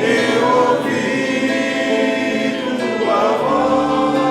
Eu ouvi tua voz.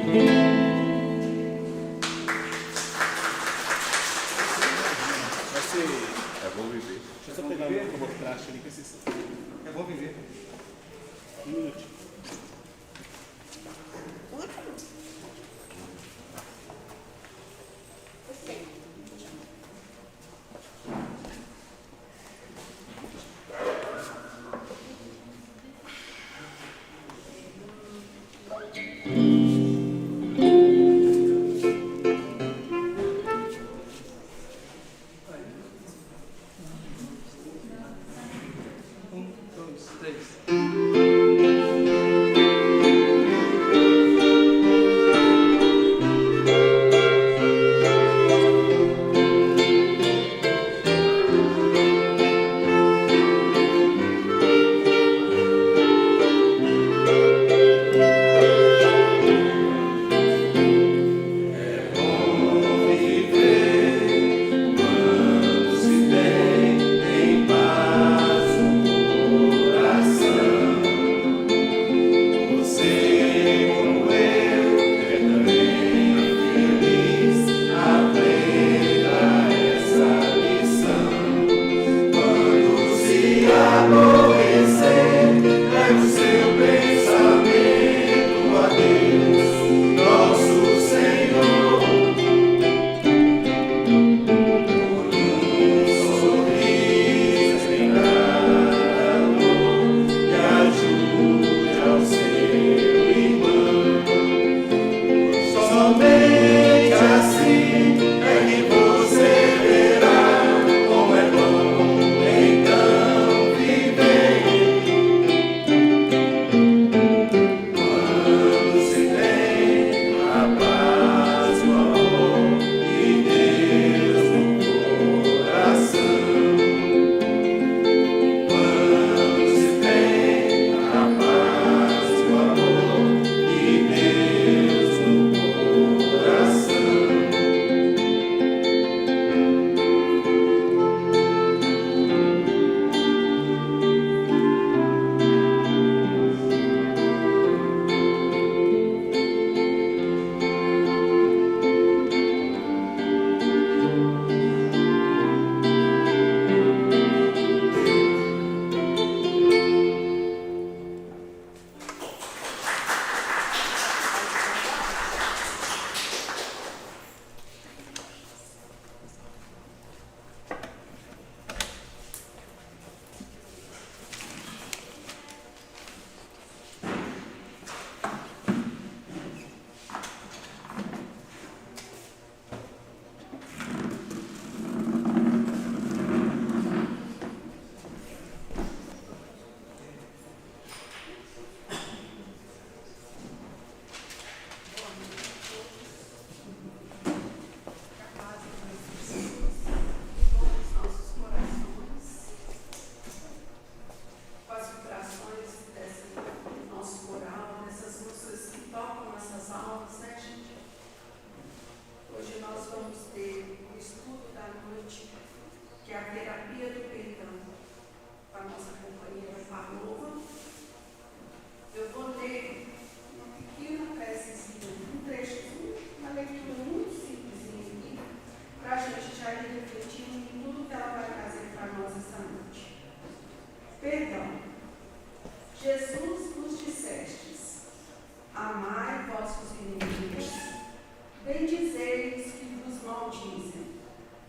É bom viver. Deixa eu só pegar o contraste ali com esses. É bom viver. Um minutinho.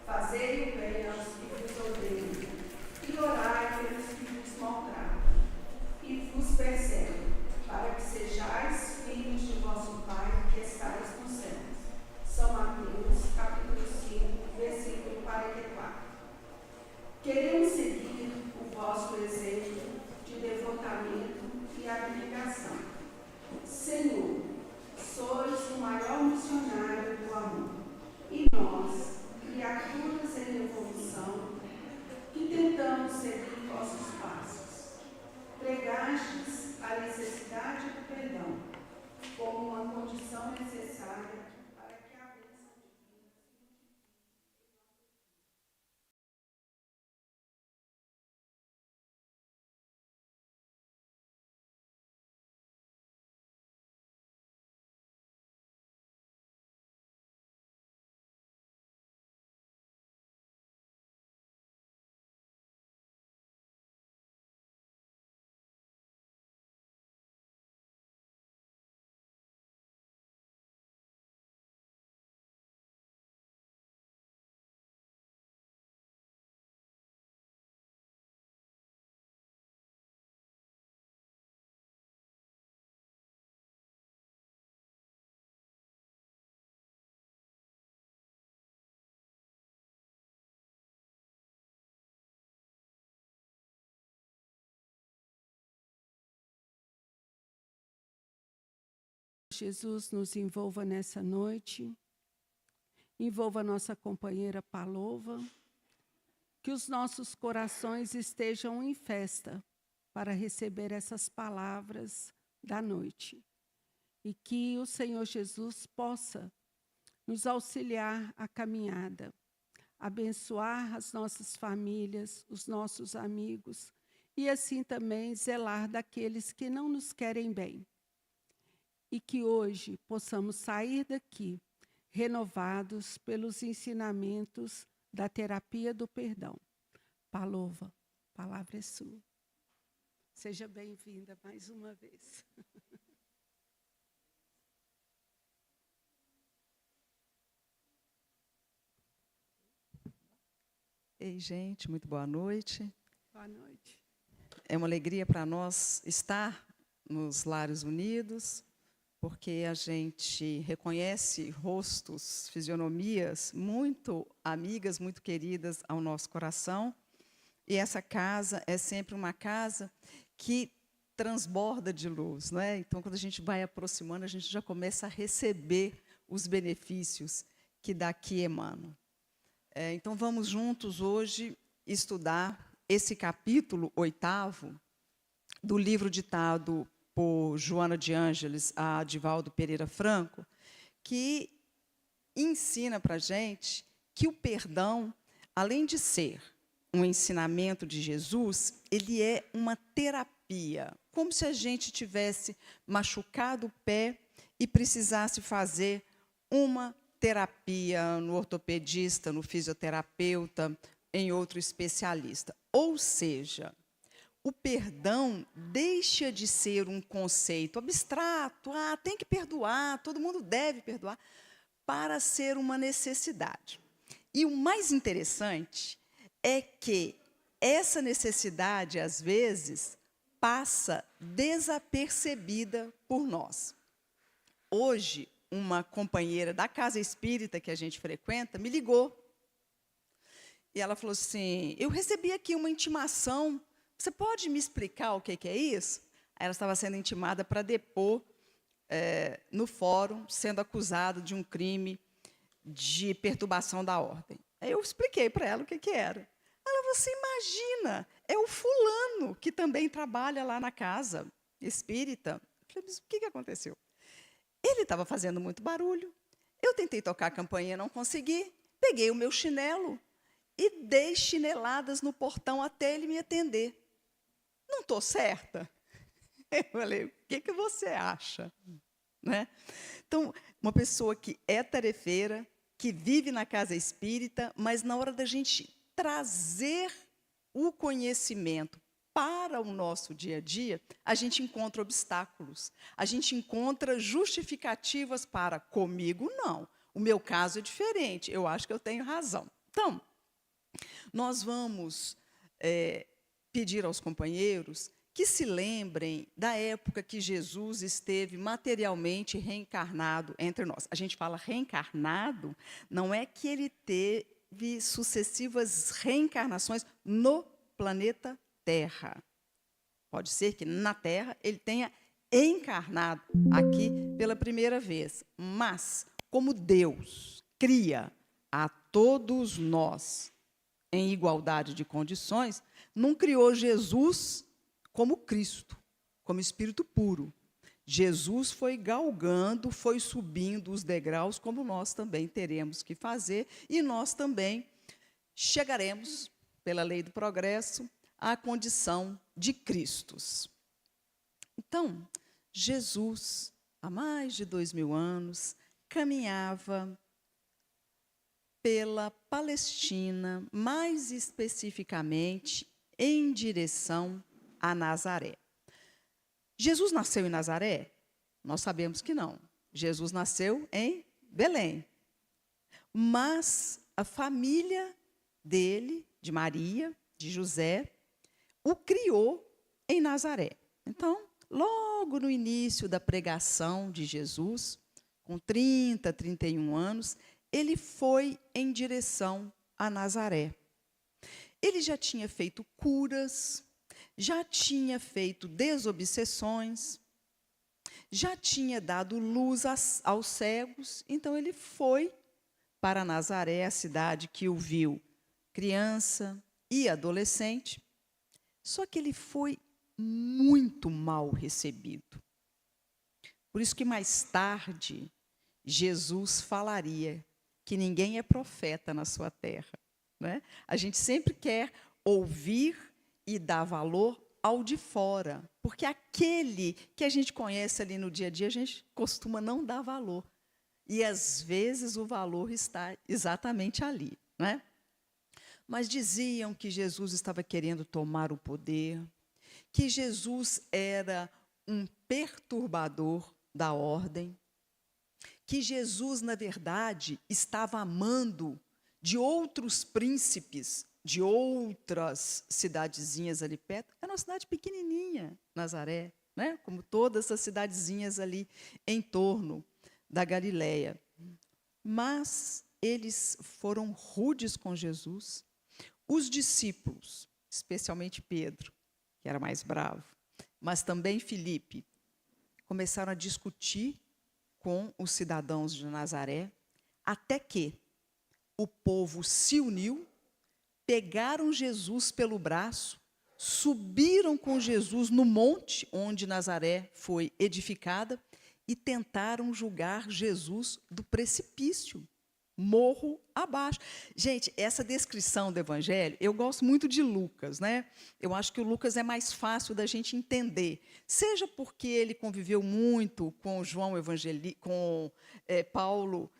Fazei o bem aos que vos odeiam, e orai pelos que vos maltratam. Jesus nos envolva nessa noite, envolva a nossa companheira Palova, que os nossos corações estejam em festa para receber essas palavras da noite. E que o Senhor Jesus possa nos auxiliar a caminhada, abençoar as nossas famílias, os nossos amigos, e assim também zelar daqueles que não nos querem bem. E que hoje possamos sair daqui renovados pelos ensinamentos da terapia do perdão. Palova, a palavra é sua. Seja bem-vinda mais uma vez. Ei, gente, muito boa noite. Boa noite. É uma alegria para nós estar nos Lares Unidos, porque a gente reconhece rostos, fisionomias muito amigas, muito queridas ao nosso coração. E essa casa é sempre uma casa que transborda de luz, não é? Então, quando a gente vai aproximando, a gente já começa a receber os benefícios que daqui emanam. Então, vamos juntos hoje estudar esse capítulo 8º do livro ditado por Joana de Ângeles a Divaldo Pereira Franco, que ensina para a gente que o perdão, além de ser um ensinamento de Jesus, ele é uma terapia, como se a gente tivesse machucado o pé e precisasse fazer uma terapia no ortopedista, no fisioterapeuta, em outro especialista. Ou seja, o perdão deixa de ser um conceito abstrato, tem que perdoar, todo mundo deve perdoar, para ser uma necessidade. E o mais interessante é que essa necessidade, às vezes, passa desapercebida por nós. Hoje, uma companheira da casa espírita que a gente frequenta me ligou. E ela falou assim, eu recebi aqui uma intimação, você pode me explicar o que é isso? Aí ela estava sendo intimada para depor no fórum, sendo acusada de um crime de perturbação da ordem. Aí eu expliquei para ela o que era. Ela falou assim, imagina, é o fulano que também trabalha lá na casa espírita. Eu falei, mas o que aconteceu? Ele estava fazendo muito barulho. Eu tentei tocar a campainha, não consegui. Peguei o meu chinelo e dei chineladas no portão até ele me atender. Não estou certa? Eu falei, o que você acha? Né? Então, uma pessoa que é tarefeira, que vive na casa espírita, mas na hora da gente trazer o conhecimento para o nosso dia a dia, a gente encontra obstáculos, a gente encontra justificativas para comigo, não. O meu caso é diferente, eu acho que eu tenho razão. Então, nós vamos pedir aos companheiros que se lembrem da época que Jesus esteve materialmente reencarnado entre nós. A gente fala reencarnado, não é que ele teve sucessivas reencarnações no planeta Terra. Pode ser que na Terra ele tenha encarnado aqui pela primeira vez. Mas, como Deus cria a todos nós em igualdade de condições, não criou Jesus como Cristo, como Espírito puro. Jesus foi galgando, foi subindo os degraus, como nós também teremos que fazer, e nós também chegaremos, pela lei do progresso, à condição de Cristos. Então, Jesus, há mais de 2000 anos, caminhava pela Palestina, mais especificamente em direção a Nazaré. Jesus nasceu em Nazaré? Nós sabemos que não. Jesus nasceu em Belém. Mas a família dele, de Maria, de José, o criou em Nazaré. Então, logo no início da pregação de Jesus, com 30, 31 anos, ele foi em direção a Nazaré. Ele já tinha feito curas, já tinha feito desobsessões, já tinha dado luz aos cegos, então ele foi para Nazaré, a cidade que o viu criança e adolescente. Só que ele foi muito mal recebido. Por isso que mais tarde Jesus falaria que ninguém é profeta na sua terra, né? A gente sempre quer ouvir e dar valor ao de fora, porque aquele que a gente conhece ali no dia a dia, a gente costuma não dar valor. E, às vezes, o valor está exatamente ali, né? Mas diziam que Jesus estava querendo tomar o poder, que Jesus era um perturbador da ordem, que Jesus, na verdade, estava amando de outros príncipes, de outras cidadezinhas ali perto. Era uma cidade pequenininha, Nazaré, né? Como todas as cidadezinhas ali em torno da Galileia. Mas eles foram rudes com Jesus. Os discípulos, especialmente Pedro, que era mais bravo, mas também Filipe, começaram a discutir com os cidadãos de Nazaré, até que o povo se uniu, pegaram Jesus pelo braço, subiram com Jesus no monte onde Nazaré foi edificada e tentaram julgar Jesus do precipício, morro abaixo. Gente, essa descrição do Evangelho, eu gosto muito de Lucas, né? Eu acho que o Lucas é mais fácil da gente entender, seja porque ele conviveu muito com João Evangelista, com Paulo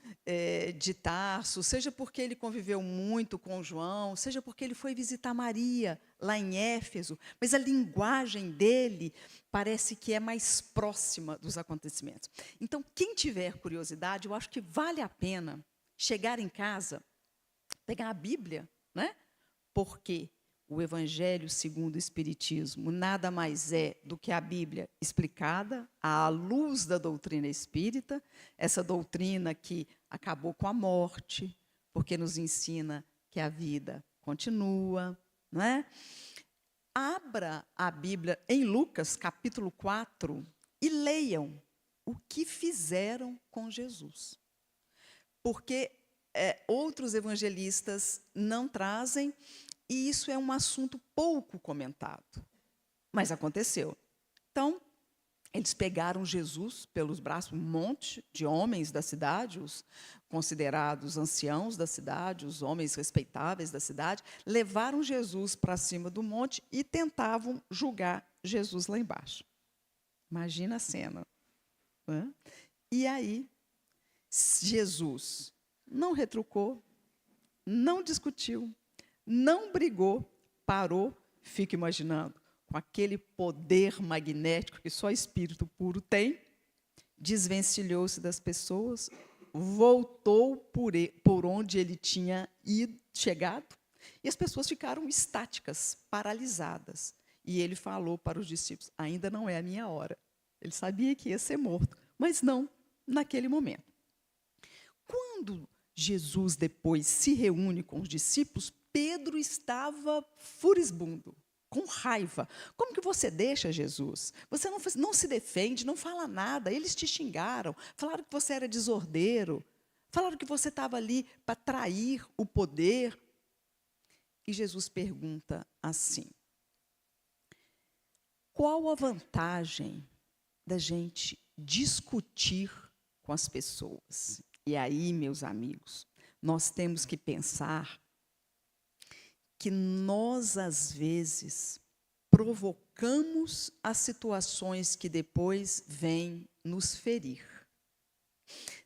de Tarso, seja porque ele conviveu muito com João, seja porque ele foi visitar Maria lá em Éfeso, mas a linguagem dele parece que é mais próxima dos acontecimentos. Então, quem tiver curiosidade, eu acho que vale a pena chegar em casa, pegar a Bíblia, né? Porque o Evangelho segundo o Espiritismo nada mais é do que a Bíblia explicada à luz da doutrina espírita, essa doutrina que acabou com a morte, porque nos ensina que a vida continua, não é? Abra a Bíblia em Lucas, capítulo 4, e leiam o que fizeram com Jesus. Porque outros evangelistas não trazem, e isso é um assunto pouco comentado. Mas aconteceu. Então, eles pegaram Jesus pelos braços, um monte de homens da cidade, os considerados anciãos da cidade, os homens respeitáveis da cidade, levaram Jesus para cima do monte e tentavam julgar Jesus lá embaixo. Imagina a cena. Né? E aí, Jesus não retrucou, não discutiu, não brigou, parou, fica imaginando, com aquele poder magnético que só espírito puro tem, desvencilhou-se das pessoas, voltou por onde ele tinha chegado, e as pessoas ficaram estáticas, paralisadas. E ele falou para os discípulos, ainda não é a minha hora. Ele sabia que ia ser morto, mas não naquele momento. Quando Jesus depois se reúne com os discípulos, Pedro estava furibundo, com raiva. Como que você deixa Jesus? Você não se defende, não fala nada. Eles te xingaram, falaram que você era desordeiro, falaram que você estava ali para trair o poder. E Jesus pergunta assim, qual a vantagem da gente discutir com as pessoas? E aí, meus amigos, nós temos que pensar que nós, às vezes, provocamos as situações que depois vêm nos ferir.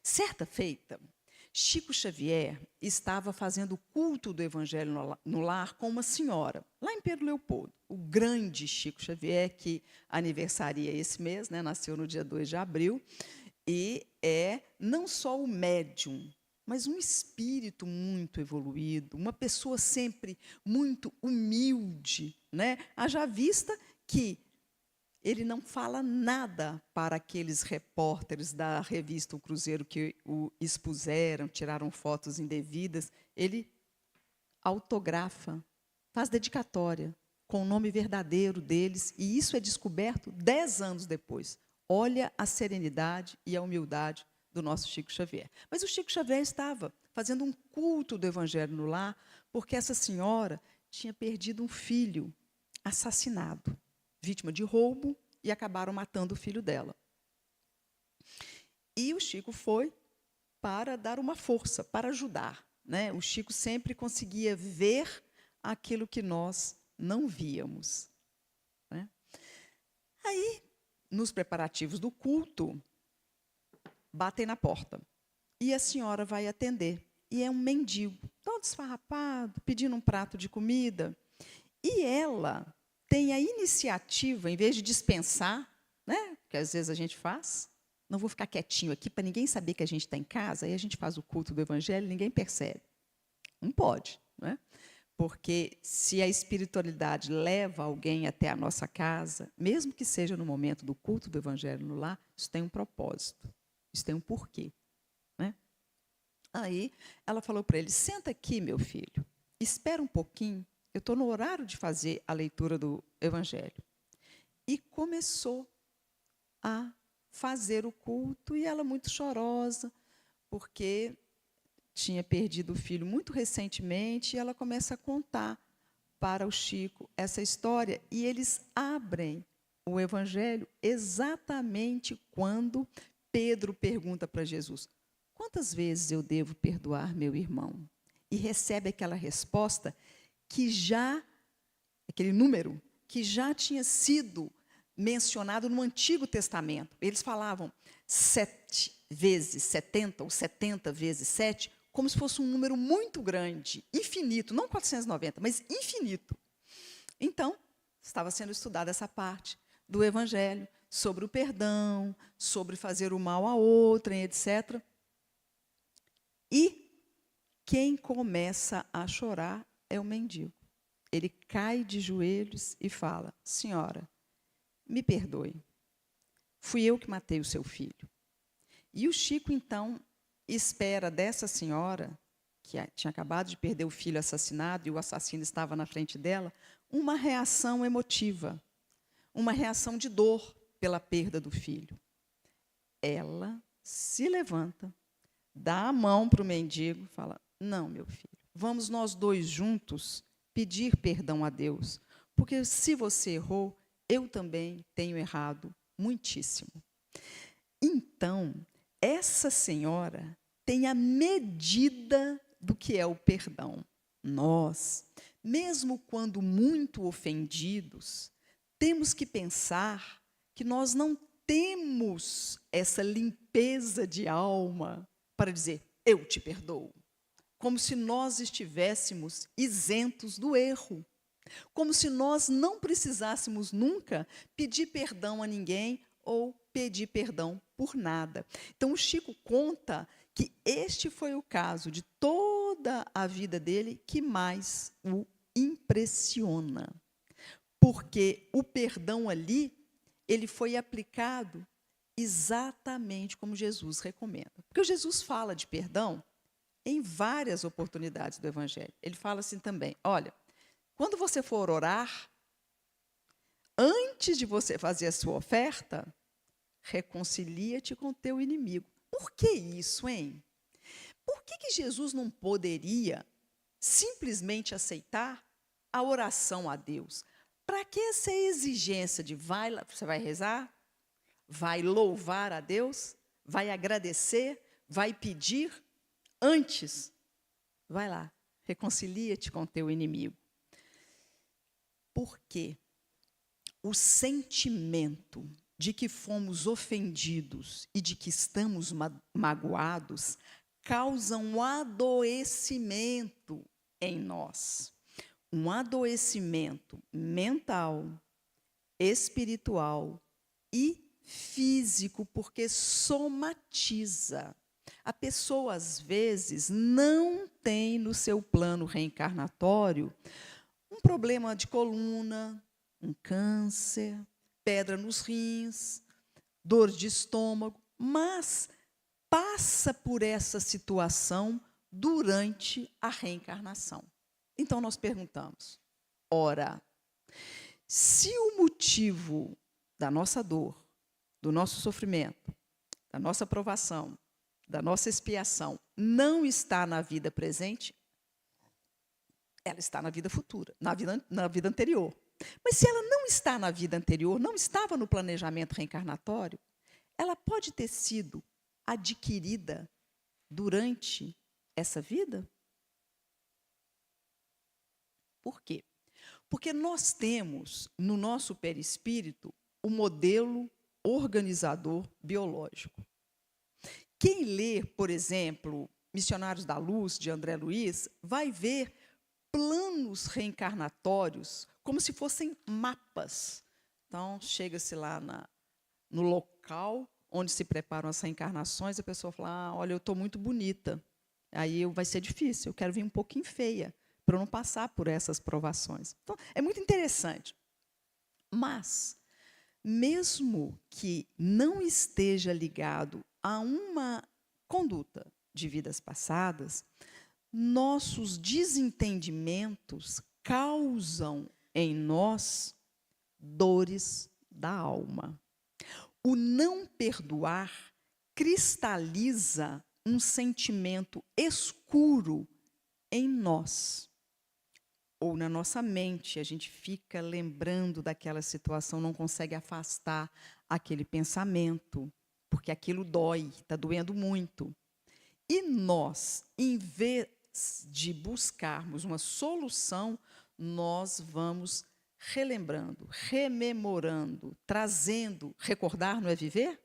Certa feita, Chico Xavier estava fazendo o culto do Evangelho no lar com uma senhora, lá em Pedro Leopoldo. O grande Chico Xavier, que aniversaria esse mês, né, nasceu no dia 2 de abril, e é não só o médium, mas um espírito muito evoluído, uma pessoa sempre muito humilde, né? Haja vista que ele não fala nada para aqueles repórteres da revista O Cruzeiro que o expuseram, tiraram fotos indevidas. Ele autografa, faz dedicatória com o nome verdadeiro deles, e isso é descoberto 10 anos depois. Olha a serenidade e a humildade do nosso Chico Xavier. Mas o Chico Xavier estava fazendo um culto do Evangelho no lar, porque essa senhora tinha perdido um filho assassinado, vítima de roubo, e acabaram matando o filho dela. E o Chico foi para dar uma força, para ajudar, né? O Chico sempre conseguia ver aquilo que nós não víamos, né? Aí, nos preparativos do culto, batem na porta. E a senhora vai atender. E é um mendigo, todo esfarrapado, pedindo um prato de comida. E ela tem a iniciativa, em vez de dispensar, né, que às vezes a gente faz, não vou ficar quietinho aqui para ninguém saber que a gente está em casa, aí a gente faz o culto do Evangelho e ninguém percebe. Não pode, né? Porque se a espiritualidade leva alguém até a nossa casa, mesmo que seja no momento do culto do Evangelho no lar, isso tem um propósito, isso tem um porquê, né? Aí ela falou para ele: senta aqui, meu filho, espera um pouquinho, eu estou no horário de fazer a leitura do Evangelho. E começou a fazer o culto, e ela muito chorosa, porque tinha perdido o filho muito recentemente, e ela começa a contar para o Chico essa história, e eles abrem o Evangelho exatamente quando Pedro pergunta para Jesus: quantas vezes eu devo perdoar meu irmão? E recebe aquela resposta que já, aquele número, que já tinha sido mencionado no Antigo Testamento. Eles falavam 7 vezes 70 ou 70 vezes 7, como se fosse um número muito grande, infinito, não 490, mas infinito. Então, estava sendo estudada essa parte do Evangelho, sobre o perdão, sobre fazer o mal a outrem, etc. E quem começa a chorar é o mendigo. Ele cai de joelhos e fala: senhora, me perdoe, fui eu que matei o seu filho. E o Chico, então, espera dessa senhora, que tinha acabado de perder o filho assassinado, e o assassino estava na frente dela, uma reação emotiva, uma reação de dor pela perda do filho. Ela se levanta, dá a mão para o mendigo e fala: não, meu filho, vamos nós dois juntos pedir perdão a Deus, porque se você errou, eu também tenho errado muitíssimo. Então, essa senhora tem a medida do que é o perdão. Nós, mesmo quando muito ofendidos, temos que pensar que nós não temos essa limpeza de alma para dizer: eu te perdoo. Como se nós estivéssemos isentos do erro. Como se nós não precisássemos nunca pedir perdão a ninguém ou pedir perdão por nada. Então, o Chico conta que este foi o caso de toda a vida dele que mais o impressiona. Porque o perdão ali, ele foi aplicado exatamente como Jesus recomenda. Porque Jesus fala de perdão em várias oportunidades do Evangelho. Ele fala assim também: olha, quando você for orar, antes de você fazer a sua oferta, reconcilia-te com o teu inimigo. Por que isso, hein? Por que Jesus não poderia simplesmente aceitar a oração a Deus? Para que essa exigência de você vai rezar? Vai louvar a Deus? Vai agradecer? Vai pedir? Antes, vai lá, reconcilia-te com o teu inimigo. Porque o sentimento de que fomos ofendidos e de que estamos magoados causa um adoecimento em nós. Um adoecimento mental, espiritual e físico, porque somatiza. A pessoa, às vezes, não tem no seu plano reencarnatório um problema de coluna, um câncer, pedra nos rins, dor de estômago, mas passa por essa situação durante a reencarnação. Então, nós perguntamos: ora, se o motivo da nossa dor, do nosso sofrimento, da nossa provação, da nossa expiação, não está na vida presente, ela está na vida futura, na vida anterior. Mas se ela não está na vida anterior, não estava no planejamento reencarnatório, ela pode ter sido adquirida durante essa vida? Por quê? Porque nós temos no nosso perispírito o modelo organizador biológico. Quem lê, por exemplo, Missionários da Luz, de André Luiz, vai ver planos reencarnatórios como se fossem mapas. Então, chega-se lá no local onde se preparam as reencarnações, a pessoa fala, olha, eu estou muito bonita, aí vai ser difícil, eu quero vir um pouquinho feia, para eu não passar por essas provações. Então, é muito interessante. Mas, mesmo que não esteja ligado a uma conduta de vidas passadas, nossos desentendimentos causam em nós dores da alma. O não perdoar cristaliza um sentimento escuro em nós, ou na nossa mente. A gente fica lembrando daquela situação, não consegue afastar aquele pensamento, porque aquilo dói, está doendo muito. E nós, em vez de buscarmos uma solução, nós vamos relembrando, rememorando, trazendo. Recordar não é viver?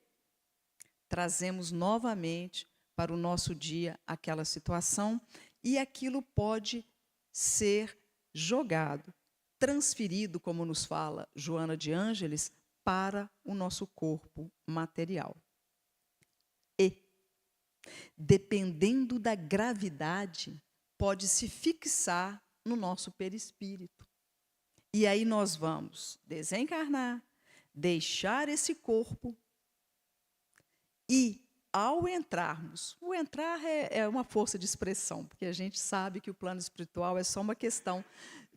Trazemos novamente para o nosso dia aquela situação, e aquilo pode ser jogado, transferido, como nos fala Joana de Ângeles, para o nosso corpo material. E, dependendo da gravidade, pode se fixar no nosso perispírito. E aí nós vamos desencarnar, deixar esse corpo e, ao entrarmos, o entrar é uma força de expressão, porque a gente sabe que o plano espiritual é só uma questão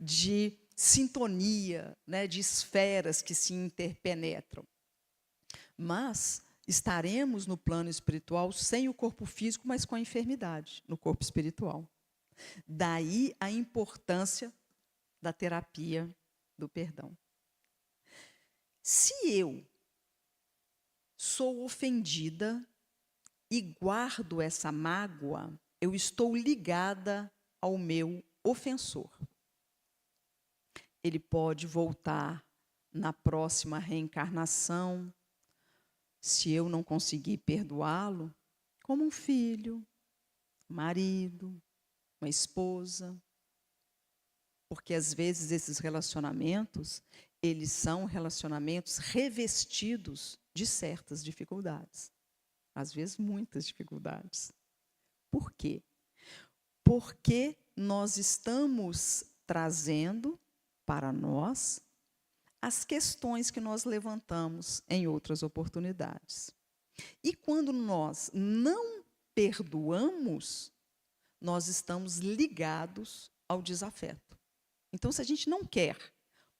de sintonia, né, de esferas que se interpenetram. Mas estaremos no plano espiritual sem o corpo físico, mas com a enfermidade no corpo espiritual. Daí a importância da terapia do perdão. Se eu sou ofendida e guardo essa mágoa, eu estou ligada ao meu ofensor. Ele pode voltar na próxima reencarnação, se eu não conseguir perdoá-lo, como um filho, um marido, uma esposa. Porque, às vezes, esses relacionamentos, eles são relacionamentos revestidos de certas dificuldades. Às vezes, muitas dificuldades. Por quê? Porque nós estamos trazendo para nós as questões que nós levantamos em outras oportunidades. E quando nós não perdoamos, nós estamos ligados ao desafeto. Então, se a gente não quer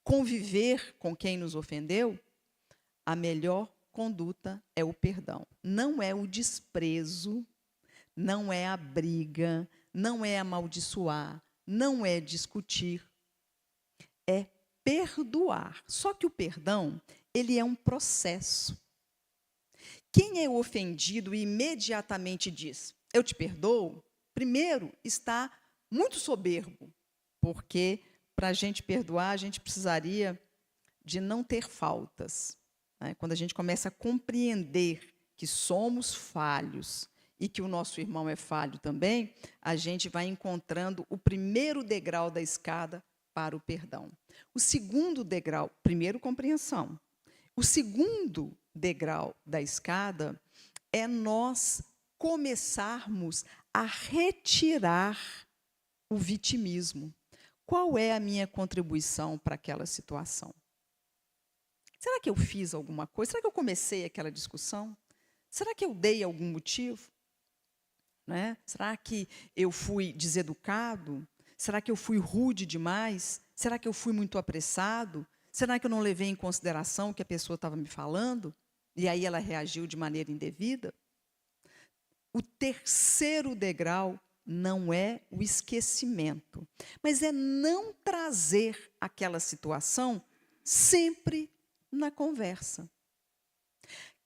conviver com quem nos ofendeu, a melhor conduta é o perdão. Não é o desprezo, não é a briga, não é amaldiçoar, não é discutir. É perdoar. Só que o perdão, ele é um processo. Quem é ofendido e imediatamente diz, eu te perdoo, primeiro está muito soberbo, porque para a gente perdoar, a gente precisaria de não ter faltas. Né? Quando a gente começa a compreender que somos falhos e que o nosso irmão é falho também, a gente vai encontrando o primeiro degrau da escada para o perdão. O segundo degrau, primeiro, compreensão. O segundo degrau da escada é nós começarmos a retirar o vitimismo. Qual é a minha contribuição para aquela situação? Será que eu fiz alguma coisa? Será que eu comecei aquela discussão? Será que eu dei algum motivo? Né? Será que eu fui deseducado? Será que eu fui rude demais? Será que eu fui muito apressado? Será que eu não levei em consideração o que a pessoa estava me falando? e aí ela reagiu de maneira indevida. O terceiro degrau não é o esquecimento, mas é não trazer aquela situação sempre na conversa.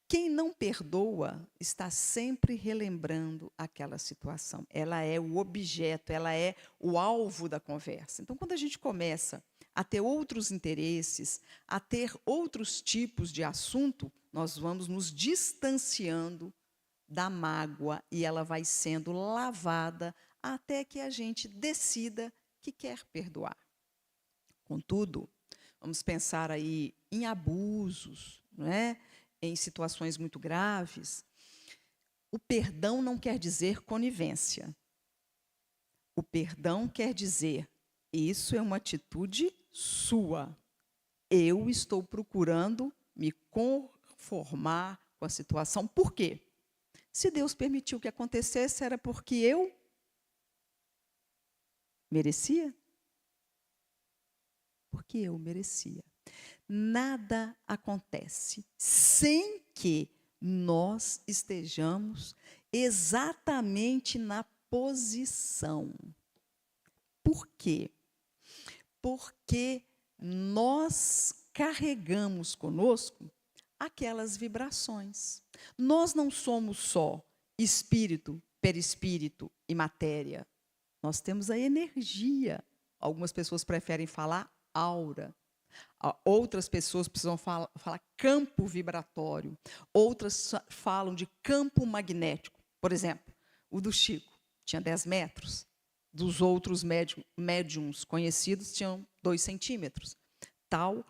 Quem não perdoa está sempre relembrando aquela situação. Ela é o objeto, ela é o alvo da conversa. Então, quando a gente começa a ter outros interesses, a ter outros tipos de assunto, nós vamos nos distanciando da mágoa e ela vai sendo lavada até que a gente decida que quer perdoar. Contudo, vamos pensar aí em abusos, não é? Em situações muito graves. O perdão não quer dizer conivência. O perdão quer dizer, isso é uma atitude sua. Eu estou procurando me conformar com a situação. Por quê? Se Deus permitiu que acontecesse, era porque eu merecia? Porque eu merecia. Nada acontece sem que nós estejamos exatamente na posição. Por quê? Porque nós carregamos conosco aquelas vibrações. Nós não somos só espírito, perispírito e matéria. Nós temos a energia. Algumas pessoas preferem falar aura. Outras pessoas precisam falar campo vibratório. Outras falam de campo magnético. Por exemplo, o do Chico tinha 10 metros. Dos outros médiums conhecidos tinham 2 centímetros. Tal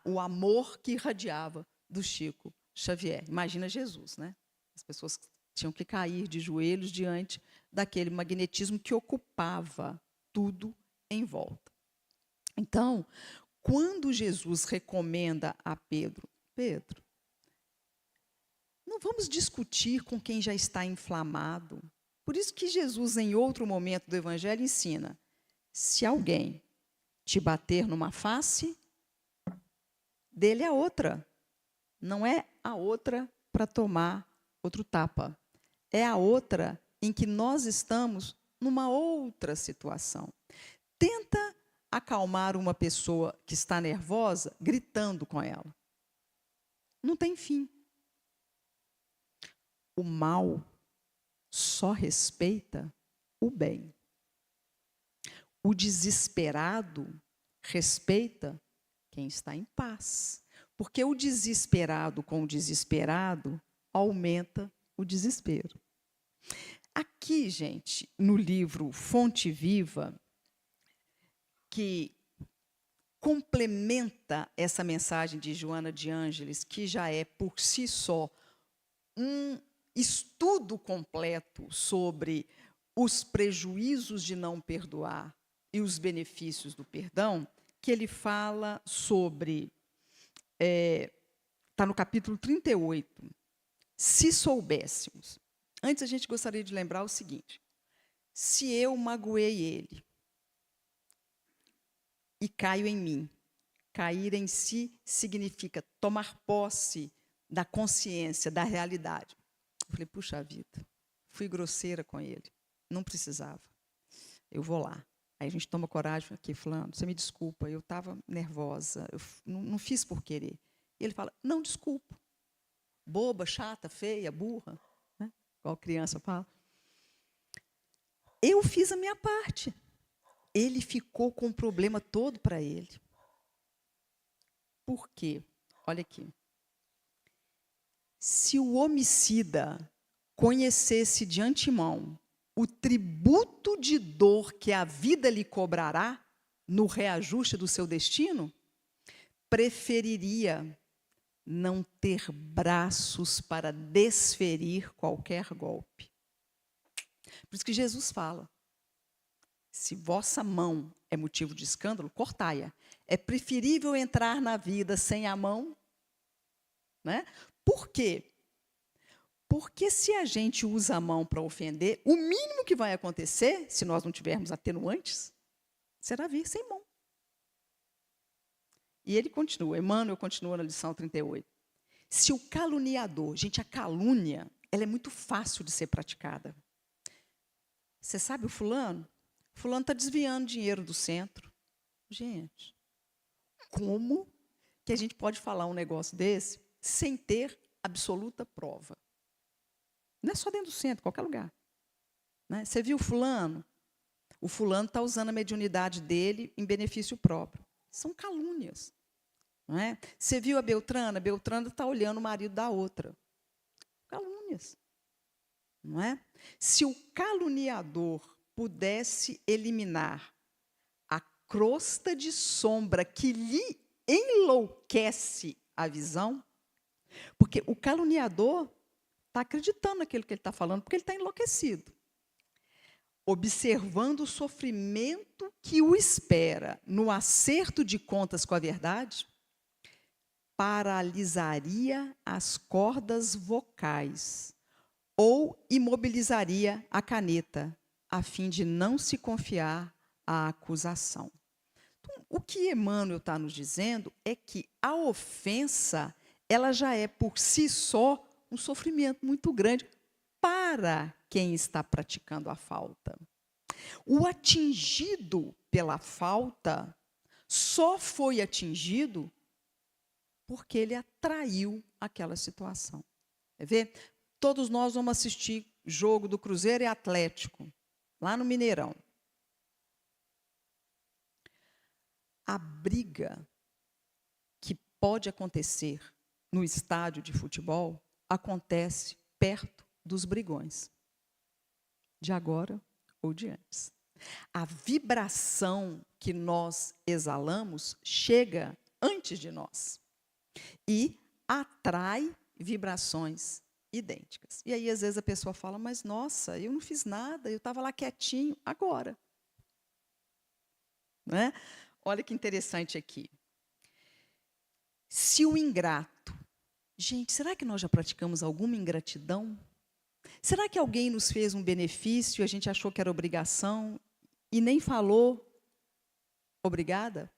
o amor que irradiava do Chico Xavier. Imagina Jesus, né? As pessoas tinham que cair de joelhos diante daquele magnetismo que ocupava tudo em volta. Então, quando Jesus recomenda a Pedro, Pedro, não vamos discutir com quem já está inflamado. Por isso que Jesus, em outro momento do Evangelho, ensina, se alguém te bater numa face, dele a outra. Não é a outra para tomar outro tapa. É a outra em que nós estamos numa outra situação. Tenta acalmar uma pessoa que está nervosa gritando com ela. Não tem fim. O mal só respeita o bem. O desesperado respeita quem está em paz. Porque o desesperado com o desesperado aumenta o desespero. Aqui, gente, no livro Fonte Viva, que complementa essa mensagem de Joana de Ângeles, que já é, por si só, um estudo completo sobre os prejuízos de não perdoar e os benefícios do perdão, que ele fala sobre, está no capítulo 38, se soubéssemos. Antes, a gente gostaria de lembrar o seguinte, se eu magoei ele, e caio em mim. Cair em si significa tomar posse da consciência, da realidade. Eu falei, puxa vida, fui grosseira com ele, não precisava. Eu vou lá. Aí a gente toma coragem aqui, falando, você me desculpa, eu estava nervosa, eu não fiz por querer. E ele fala, não, desculpa. Boba, chata, feia, burra, né? Igual criança fala. Eu fiz a minha parte. Ele ficou com o problema todo para ele. Por quê? Olha aqui. Se o homicida conhecesse de antemão o tributo de dor que a vida lhe cobrará no reajuste do seu destino, preferiria não ter braços para desferir qualquer golpe. Por isso que Jesus fala, se vossa mão é motivo de escândalo, cortai-a. É preferível entrar na vida sem a mão, né? Por quê? Porque se a gente usa a mão para ofender, o mínimo que vai acontecer, se nós não tivermos atenuantes, será vir sem mão. E ele continua, Emmanuel continua na lição 38. Se o caluniador, gente, a calúnia, ela é muito fácil de ser praticada. Você sabe o fulano? Fulano está desviando dinheiro do centro. Gente, como que a gente pode falar um negócio desse sem ter absoluta prova? Não é só dentro do centro, qualquer lugar. Né? Você viu o fulano? O fulano está usando a mediunidade dele em benefício próprio. São calúnias. Não é? Você viu a Beltrana? A Beltrana está olhando o marido da outra. Calúnias. Não é? Se o caluniador pudesse eliminar a crosta de sombra que lhe enlouquece a visão, porque o caluniador está acreditando naquilo que ele está falando, porque ele está enlouquecido. Observando o sofrimento que o espera no acerto de contas com a verdade, paralisaria as cordas vocais ou imobilizaria a caneta, a fim de não se confiar à acusação. Então, o que Emmanuel está nos dizendo é que a ofensa, ela já é por si só um sofrimento muito grande para quem está praticando a falta. O atingido pela falta só foi atingido porque ele atraiu aquela situação. Quer ver? Todos nós vamos assistir jogo do Cruzeiro e Atlético, lá no Mineirão. A briga que pode acontecer no estádio de futebol acontece perto dos brigões, de agora ou de antes. A vibração que nós exalamos chega antes de nós e atrai vibrações idênticas. E aí, às vezes, a pessoa fala, mas, nossa, eu não fiz nada, eu estava lá quietinho, agora. Não é? Olha que interessante aqui. Se o ingrato... Gente, será que nós já praticamos alguma ingratidão? Será que alguém nos fez um benefício e a gente achou que era obrigação e nem falou obrigada?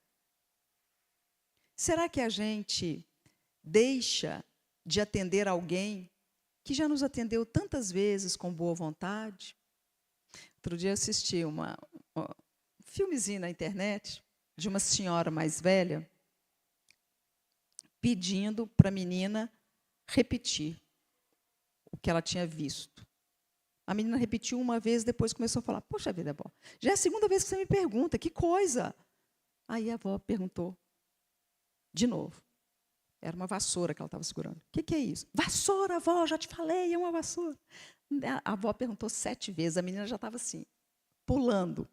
Será que a gente deixa de atender alguém que já nos atendeu tantas vezes com boa vontade? Outro dia eu assisti um filmezinho na internet de uma senhora mais velha pedindo para a menina repetir o que ela tinha visto. A menina repetiu uma vez, depois começou a falar, poxa vida, avó, já é a segunda vez que você me pergunta, que coisa? Aí a avó perguntou de novo. Era uma vassoura que ela estava segurando. O que é isso? Vassoura, avó, já te falei, é uma vassoura. A avó perguntou 7 vezes, a menina já estava assim, pulando.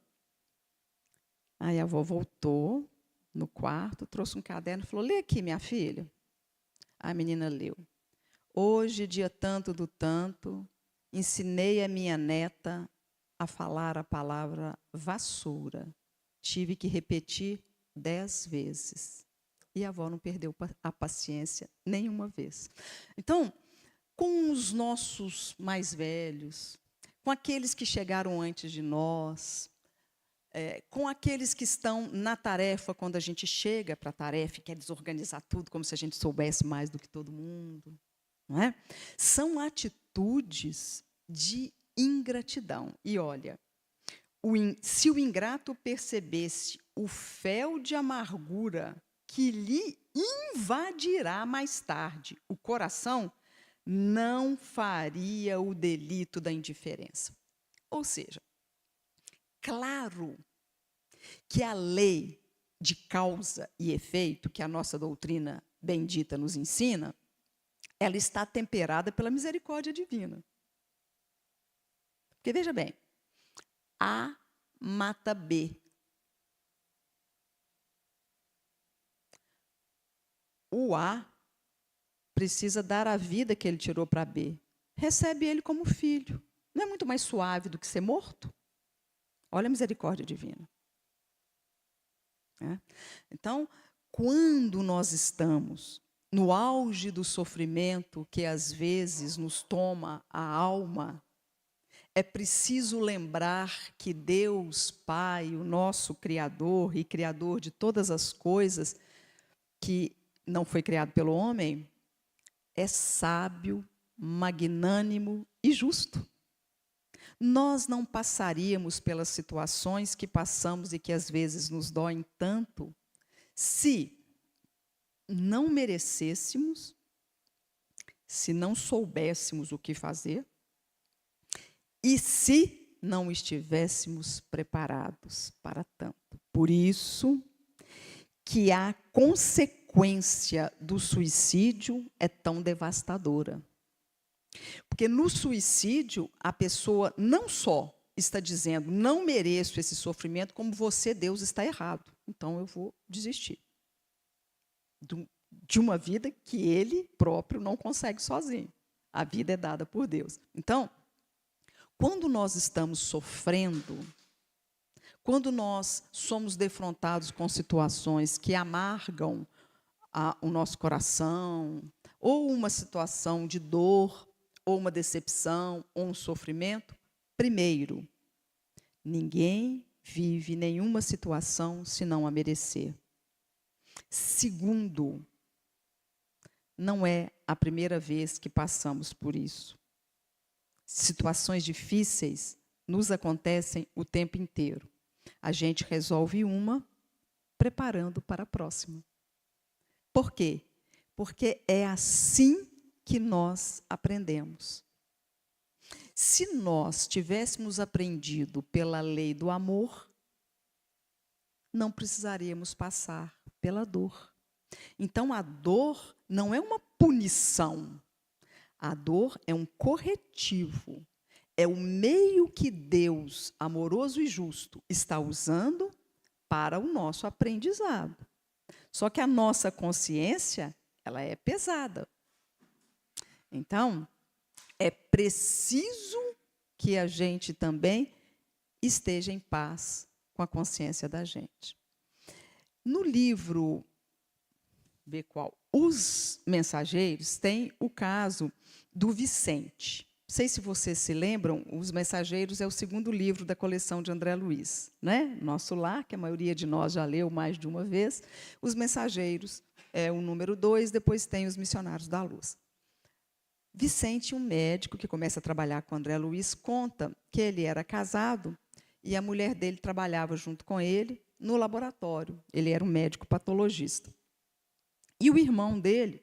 Aí a avó voltou no quarto, trouxe um caderno e falou, lê aqui, minha filha. A menina leu. Hoje, dia tanto do tanto, ensinei a minha neta a falar a palavra vassoura. Tive que repetir 10 vezes. E a avó não perdeu a paciência nenhuma vez. Então, com os nossos mais velhos, com aqueles que chegaram antes de nós, com aqueles que estão na tarefa, quando a gente chega para a tarefa e quer desorganizar tudo, como se a gente soubesse mais do que todo mundo, não é? São atitudes de ingratidão. E olha, se o ingrato percebesse o fel de amargura que lhe invadirá mais tarde o coração, não faria o delito da indiferença. Ou seja, claro que a lei de causa e efeito, que a nossa doutrina bendita nos ensina, ela está temperada pela misericórdia divina. Porque, veja bem, A mata B. O A precisa dar a vida que ele tirou para B. Recebe ele como filho. Não é muito mais suave do que ser morto? Olha a misericórdia divina. Então, quando nós estamos no auge do sofrimento que às vezes nos toma a alma, é preciso lembrar que Deus, Pai, o nosso Criador e Criador de todas as coisas, que não foi criado pelo homem, é sábio, magnânimo e justo. Nós não passaríamos pelas situações que passamos e que às vezes nos doem tanto se não merecêssemos, se não soubéssemos o que fazer e se não estivéssemos preparados para tanto. Por isso que a consequência do suicídio é tão devastadora. Porque no suicídio, a pessoa não só está dizendo, não mereço esse sofrimento, como você, Deus, está errado. Então, eu vou desistir de uma vida que ele próprio não consegue sozinho. A vida é dada por Deus. Então, quando nós estamos sofrendo, quando nós somos defrontados com situações que amargam o nosso coração, ou uma situação de dor, ou uma decepção, ou um sofrimento, primeiro, ninguém vive nenhuma situação se não a merecer. Segundo, não é a primeira vez que passamos por isso. Situações difíceis nos acontecem o tempo inteiro. A gente resolve uma, preparando para a próxima. Por quê? Porque é assim que nós aprendemos. Se nós tivéssemos aprendido pela lei do amor, não precisaríamos passar pela dor. Então, a dor não é uma punição. A dor é um corretivo. É o meio que Deus, amoroso e justo, está usando para o nosso aprendizado. Só que a nossa consciência, ela é pesada. Então, é preciso que a gente também esteja em paz com a consciência da gente. No livro, vê qual? Os Mensageiros, tem o caso do Vicente. Não sei se vocês se lembram, Os Mensageiros é o segundo livro da coleção de André Luiz, né? Nosso Lar, que a maioria de nós já leu mais de uma vez. Os Mensageiros é o número 2, depois tem Os Missionários da Luz. Vicente, um médico que começa a trabalhar com André Luiz, conta que ele era casado e a mulher dele trabalhava junto com ele no laboratório. Ele era um médico patologista. E o irmão dele,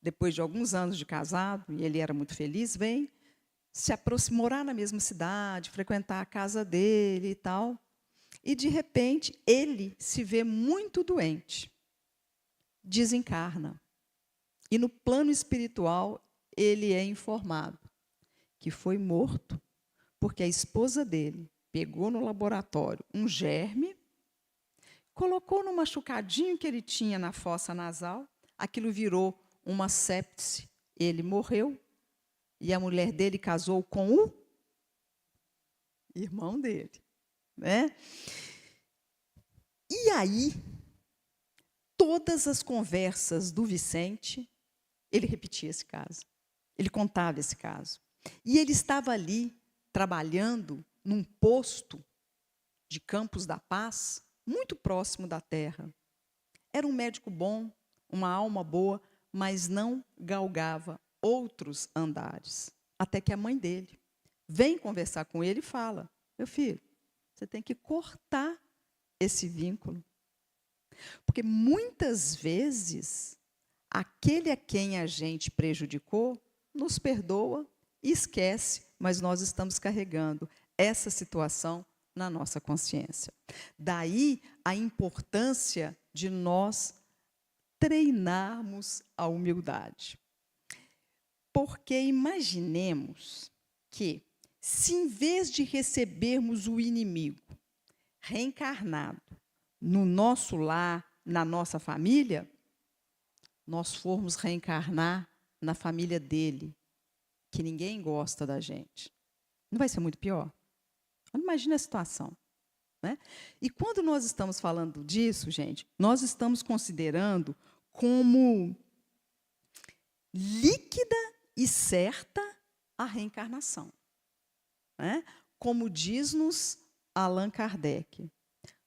depois de alguns anos de casado, e ele era muito feliz, vem se morar na mesma cidade, frequentar a casa dele e tal. E, de repente, ele se vê muito doente, desencarna. E, no plano espiritual, ele é informado que foi morto porque a esposa dele pegou no laboratório um germe, colocou no machucadinho que ele tinha na fossa nasal, aquilo virou uma sepse, ele morreu, e a mulher dele casou com o irmão dele. Né? E aí, todas as conversas do Vicente, ele repetia esse caso. Ele contava esse caso. E ele estava ali, trabalhando num posto de Campos da Paz, muito próximo da terra. Era um médico bom, uma alma boa, mas não galgava outros andares. Até que a mãe dele vem conversar com ele e fala: meu filho, você tem que cortar esse vínculo. Porque muitas vezes, aquele a quem a gente prejudicou, nos perdoa e esquece, mas nós estamos carregando essa situação na nossa consciência. Daí a importância de nós treinarmos a humildade. Porque imaginemos que, se em vez de recebermos o inimigo reencarnado no nosso lar, na nossa família, nós formos reencarnar na família dele, que ninguém gosta da gente. Não vai ser muito pior? Imagina a situação. Né? E quando nós estamos falando disso, gente, nós estamos considerando como líquida e certa a reencarnação. Né? Como diz-nos Allan Kardec,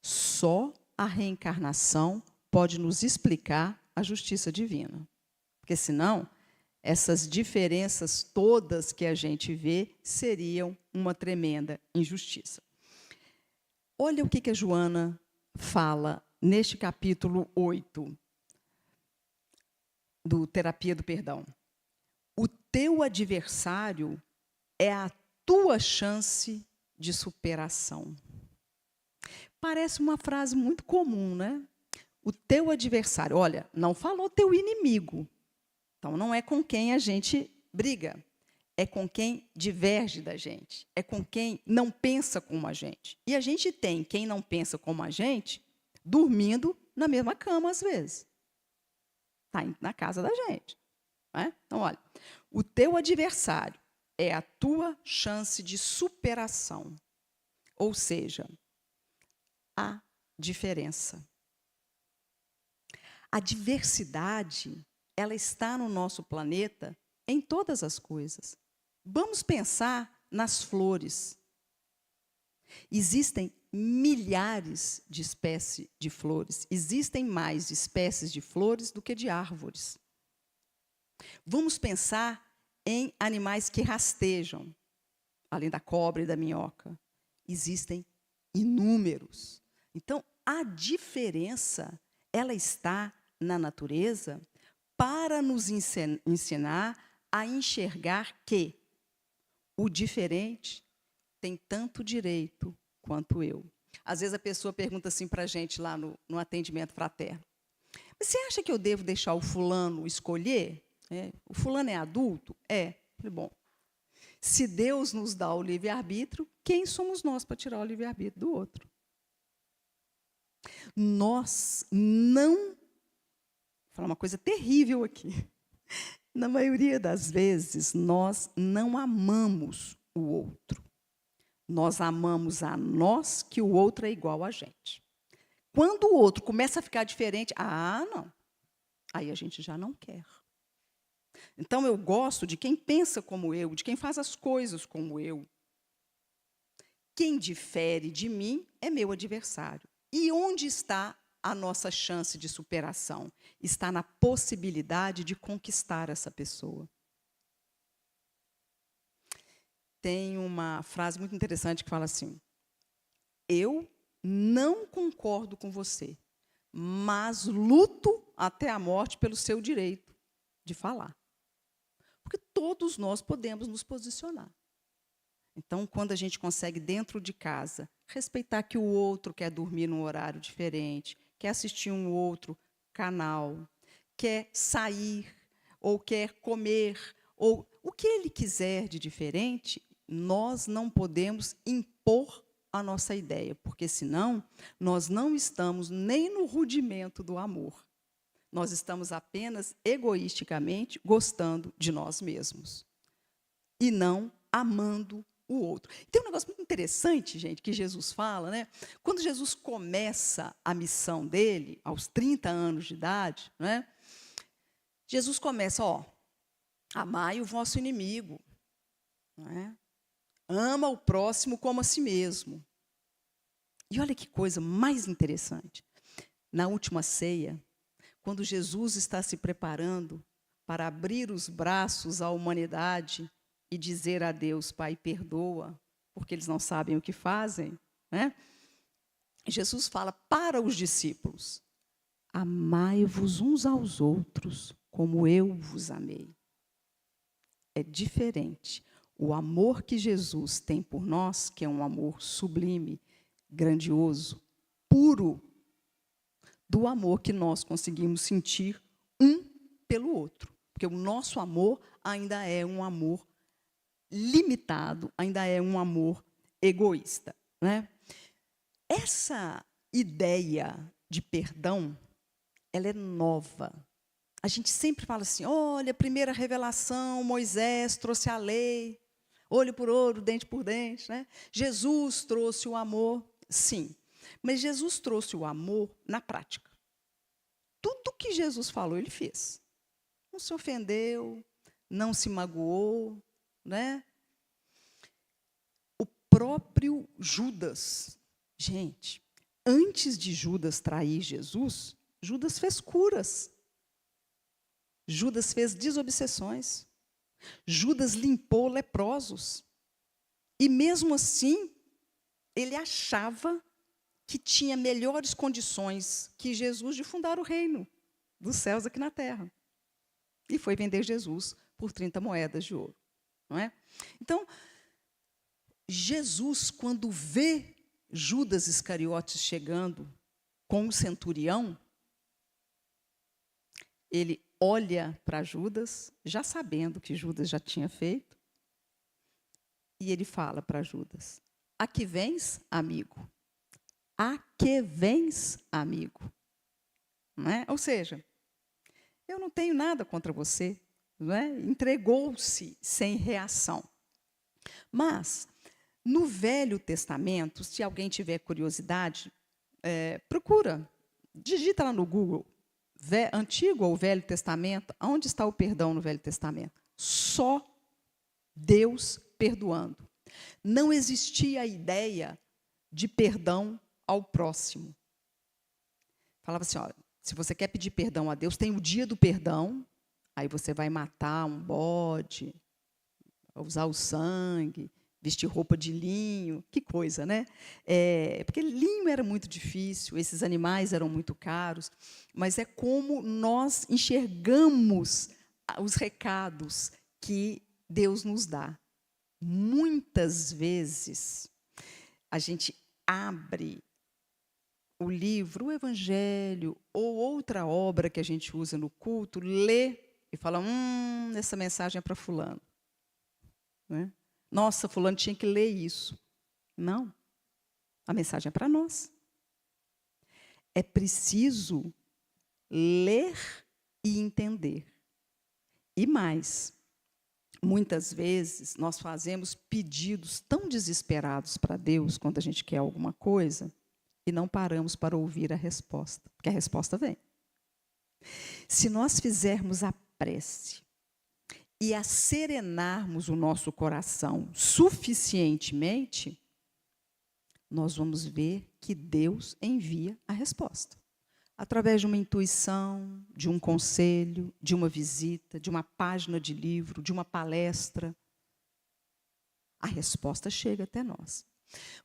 só a reencarnação pode nos explicar a justiça divina. Porque, senão, essas diferenças todas que a gente vê seriam uma tremenda injustiça. Olha o que a Joana fala neste capítulo 8 do Terapia do Perdão. O teu adversário é a tua chance de superação. Parece uma frase muito comum, né? O teu adversário, olha, não falou teu inimigo. Então, não é com quem a gente briga, é com quem diverge da gente, é com quem não pensa como a gente. E a gente tem quem não pensa como a gente dormindo na mesma cama, às vezes. Está na casa da gente. Né? Então, olha, o teu adversário é a tua chance de superação. Ou seja, a diferença. A diversidade, ela está no nosso planeta em todas as coisas. Vamos pensar nas flores. Existem milhares de espécies de flores. Existem mais espécies de flores do que de árvores. Vamos pensar em animais que rastejam, além da cobra e da minhoca. Existem inúmeros. Então, a diferença, ela está na natureza para nos ensinar a enxergar que o diferente tem tanto direito quanto eu. Às vezes a pessoa pergunta assim para a gente lá no atendimento fraterno: você acha que eu devo deixar o fulano escolher? O fulano é adulto? É. Falei, bom, se Deus nos dá o livre-arbítrio, quem somos nós para tirar o livre-arbítrio do outro? Nós não... Vou falar uma coisa terrível aqui. Na maioria das vezes, nós não amamos o outro. Nós amamos a nós que o outro é igual a gente. Quando o outro começa a ficar diferente, não. Aí a gente já não quer. Então, eu gosto de quem pensa como eu, de quem faz as coisas como eu. Quem difere de mim é meu adversário. E onde está a nossa chance de superação? Está na possibilidade de conquistar essa pessoa. Tem uma frase muito interessante que fala assim: eu não concordo com você, mas luto até a morte pelo seu direito de falar. Porque todos nós podemos nos posicionar. Então, quando a gente consegue, dentro de casa, respeitar que o outro quer dormir num horário diferente, quer assistir um outro canal, quer sair, ou quer comer, ou o que ele quiser de diferente, nós não podemos impor a nossa ideia, porque, senão, nós não estamos nem no rudimento do amor. Nós estamos apenas, egoisticamente, gostando de nós mesmos. E não amando o outro. Tem um negócio muito interessante, gente, que Jesus fala, né? Quando Jesus começa a missão dele, aos 30 anos de idade, né? Jesus começa, amai o vosso inimigo, né? Ama o próximo como a si mesmo. E olha que coisa mais interessante. Na última ceia, quando Jesus está se preparando para abrir os braços à humanidade e dizer a Deus: Pai, perdoa, porque eles não sabem o que fazem, né? Jesus fala para os discípulos: amai-vos uns aos outros, como eu vos amei. É diferente. O amor que Jesus tem por nós, que é um amor sublime, grandioso, puro, do amor que nós conseguimos sentir um pelo outro. Porque o nosso amor ainda é um amor limitado, ainda é um amor egoísta, né? Essa ideia de perdão, ela é nova. A gente sempre fala assim: olha, a primeira revelação, Moisés trouxe a lei, olho por olho, dente por dente, né? Jesus trouxe o amor, sim. Mas Jesus trouxe o amor na prática. Tudo que Jesus falou, ele fez. Não se ofendeu, não se magoou, né? O próprio Judas, gente, antes de Judas trair Jesus, Judas fez curas. Judas fez desobsessões. Judas limpou leprosos. E mesmo assim, ele achava que tinha melhores condições que Jesus de fundar o reino dos céus aqui na terra. E foi vender Jesus por 30 moedas de ouro. Não é? Então, Jesus, quando vê Judas Iscariotes chegando com o centurião, ele olha para Judas, já sabendo que Judas já tinha feito, e ele fala para Judas: a que vens, amigo? A que vens, amigo? Não é? Ou seja, eu não tenho nada contra você. Não é? Entregou-se sem reação. Mas, no Velho Testamento, se alguém tiver curiosidade, procura, digita lá no Google, Antigo ou Velho Testamento, onde está o perdão no Velho Testamento? Só Deus perdoando. Não existia a ideia de perdão ao próximo. Falava assim, olha, se você quer pedir perdão a Deus, tem o dia do perdão, aí você vai matar um bode, usar o sangue, vestir roupa de linho, que coisa, né? Porque linho era muito difícil, esses animais eram muito caros, mas é como nós enxergamos os recados que Deus nos dá. Muitas vezes, a gente abre o livro, o Evangelho, ou outra obra que a gente usa no culto, lê e fala, essa mensagem é para fulano. Né? Nossa, fulano tinha que ler isso. Não. A mensagem é para nós. É preciso ler e entender. E mais, muitas vezes nós fazemos pedidos tão desesperados para Deus quando a gente quer alguma coisa e não paramos para ouvir a resposta, porque a resposta vem. Se nós fizermos a prece e asserenarmos o nosso coração suficientemente, nós vamos ver que Deus envia a resposta. Através de uma intuição, de um conselho, de uma visita, de uma página de livro, de uma palestra, a resposta chega até nós.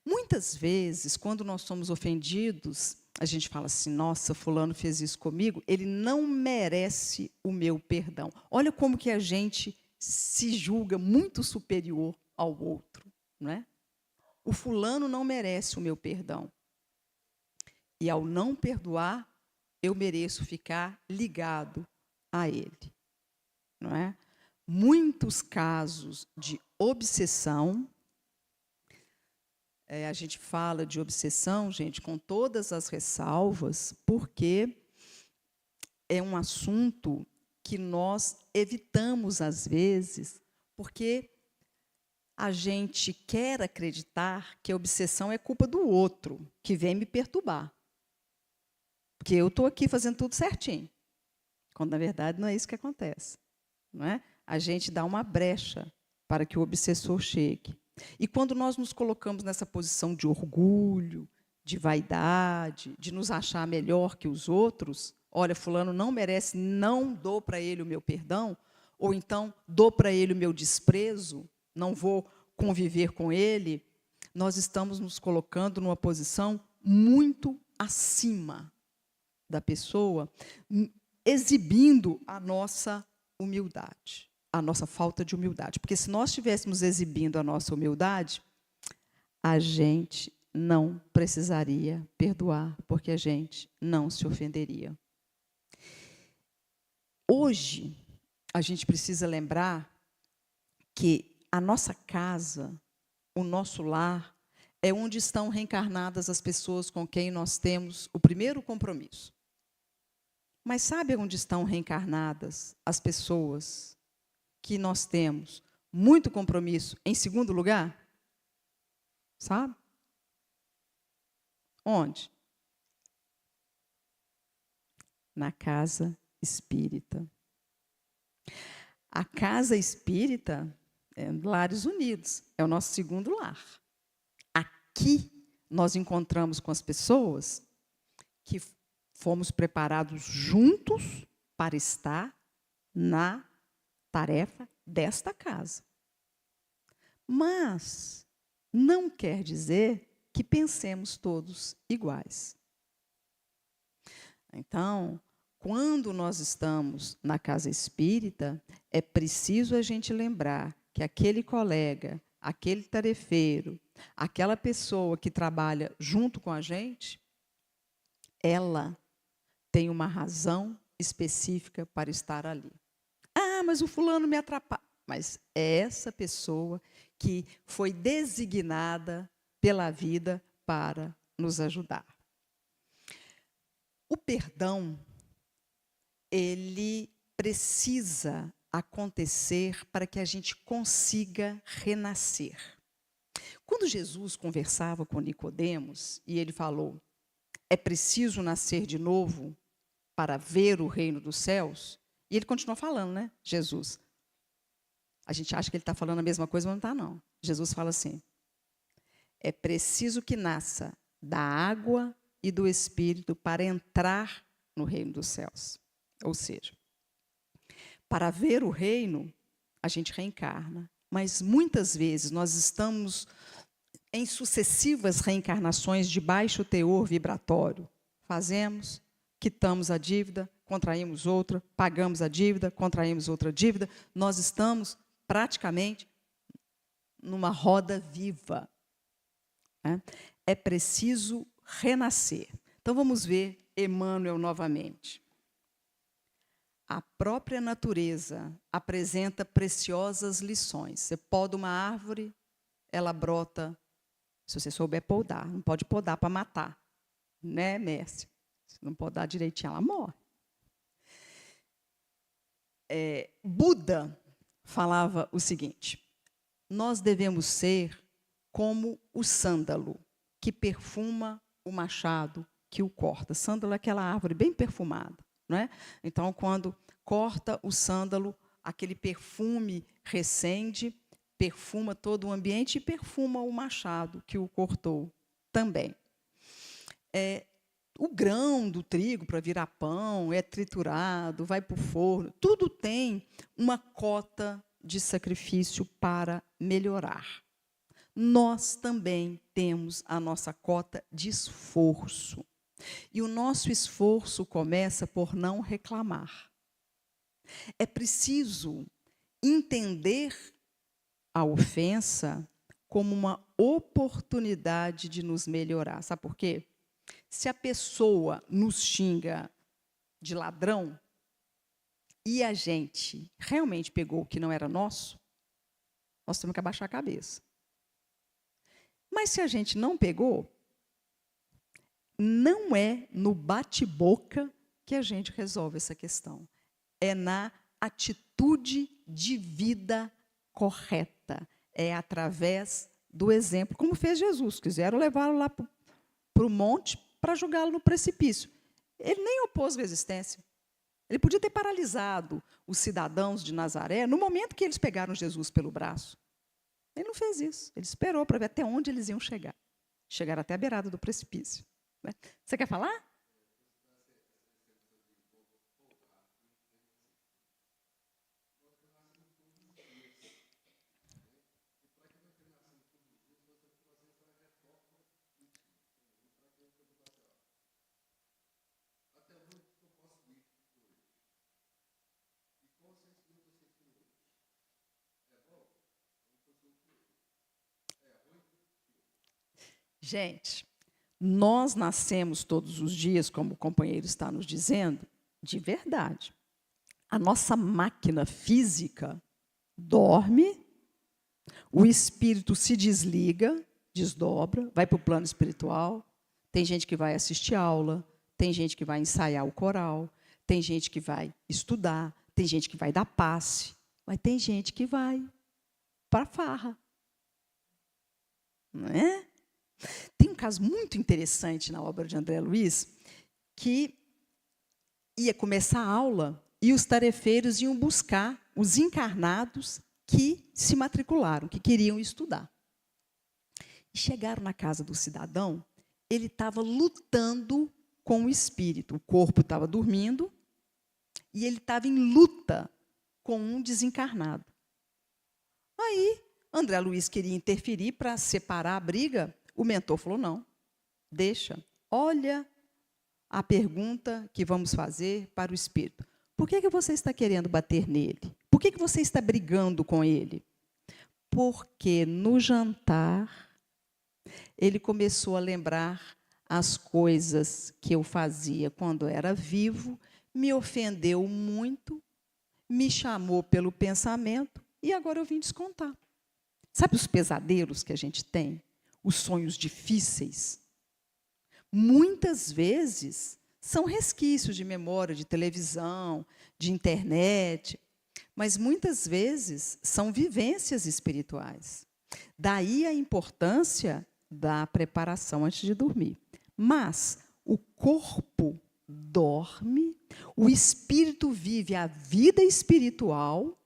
Muitas vezes, quando nós somos ofendidos, a gente fala assim, nossa, fulano fez isso comigo, ele não merece o meu perdão. Olha como que a gente se julga muito superior ao outro. Não é? O fulano não merece o meu perdão. E ao não perdoar, eu mereço ficar ligado a ele. Não é? Muitos casos de obsessão. A gente fala de obsessão, gente, com todas as ressalvas, porque é um assunto que nós evitamos, às vezes, porque a gente quer acreditar que a obsessão é culpa do outro, que vem me perturbar. Porque eu estou aqui fazendo tudo certinho. Quando, na verdade, não é isso que acontece. Não é? A gente dá uma brecha para que o obsessor chegue. E quando nós nos colocamos nessa posição de orgulho, de vaidade, de nos achar melhor que os outros, olha, fulano não merece, não dou para ele o meu perdão, ou então dou para ele o meu desprezo, não vou conviver com ele, nós estamos nos colocando numa posição muito acima da pessoa, exibindo a nossa humildade. A nossa falta de humildade. Porque se nós estivéssemos exibindo a nossa humildade, a gente não precisaria perdoar, porque a gente não se ofenderia. Hoje, a gente precisa lembrar que a nossa casa, o nosso lar, é onde estão reencarnadas as pessoas com quem nós temos o primeiro compromisso. Mas sabe onde estão reencarnadas as pessoas que nós temos muito compromisso em segundo lugar? Sabe? Onde? Na casa espírita. A casa espírita é Lares Unidos, é o nosso segundo lar. Aqui nós encontramos com as pessoas que fomos preparados juntos para estar na tarefa desta casa. Mas não quer dizer que pensemos todos iguais. Então, quando nós estamos na casa espírita, é preciso a gente lembrar que aquele colega, aquele tarefeiro, aquela pessoa que trabalha junto com a gente, ela tem uma razão específica para estar ali. Ah, mas o fulano me atrapalha. Mas é essa pessoa que foi designada pela vida para nos ajudar. O perdão, ele precisa acontecer para que a gente consiga renascer. Quando Jesus conversava com Nicodemos e ele falou: é preciso nascer de novo para ver o reino dos céus, e ele continua falando, né, Jesus? A gente acha que ele está falando a mesma coisa, mas não está, não. Jesus fala assim: é preciso que nasça da água e do Espírito para entrar no reino dos céus. Ou seja, para ver o reino, a gente reencarna. Mas muitas vezes nós estamos em sucessivas reencarnações de baixo teor vibratório. Fazemos, quitamos a dívida, contraímos outra, pagamos a dívida, contraímos outra dívida. Nós estamos praticamente numa roda viva. É preciso renascer. Então, vamos ver Emmanuel novamente. A própria natureza apresenta preciosas lições. Você poda uma árvore, ela brota, se você souber podar. Não pode podar para matar, né, Mércia? Se não podar direitinho, ela morre. Buda falava o seguinte: nós devemos ser como o sândalo, que perfuma o machado que o corta. Sândalo é aquela árvore bem perfumada, não é? Então, quando corta o sândalo, aquele perfume recende, perfuma todo o ambiente e perfuma o machado que o cortou também. O grão do trigo para virar pão é triturado, vai para o forno, tudo tem uma cota de sacrifício para melhorar. Nós também temos a nossa cota de esforço. E o nosso esforço começa por não reclamar. É preciso entender a ofensa como uma oportunidade de nos melhorar. Sabe por quê? Se a pessoa nos xinga de ladrão e a gente realmente pegou o que não era nosso, nós temos que abaixar a cabeça. Mas se a gente não pegou, não é no bate-boca que a gente resolve essa questão. É na atitude de vida correta. É através do exemplo, como fez Jesus. Quiseram levá-lo lá para o monte para jogá-lo no precipício. Ele nem opôs resistência. Ele podia ter paralisado os cidadãos de Nazaré no momento que eles pegaram Jesus pelo braço. Ele não fez isso. Ele esperou para ver até onde eles iam chegar. Chegaram até a beirada do precipício. Você quer falar? Gente, nós nascemos todos os dias, como o companheiro está nos dizendo, de verdade. A nossa máquina física dorme, o espírito se desliga, desdobra, vai para o plano espiritual. Tem gente que vai assistir aula, tem gente que vai ensaiar o coral, tem gente que vai estudar, tem gente que vai dar passe, mas tem gente que vai para a farra. Não é? Tem um caso muito interessante na obra de André Luiz, que ia começar a aula e os tarefeiros iam buscar os encarnados que se matricularam, que queriam estudar. E chegaram na casa do cidadão, ele estava lutando com o espírito. O corpo estava dormindo e ele estava em luta com um desencarnado. Aí, André Luiz queria interferir para separar a briga. O mentor falou, não, deixa. Olha a pergunta que vamos fazer para o espírito. Por que você está querendo bater nele? Por que você está brigando com ele? Porque no jantar, ele começou a lembrar as coisas que eu fazia quando era vivo, me ofendeu muito, me chamou pelo pensamento e agora eu vim descontar. Sabe os pesadelos que a gente tem? Os sonhos difíceis? Muitas vezes são resquícios de memória, de televisão, de internet, mas muitas vezes são vivências espirituais. Daí a importância da preparação antes de dormir. Mas o corpo dorme, o espírito vive a vida espiritual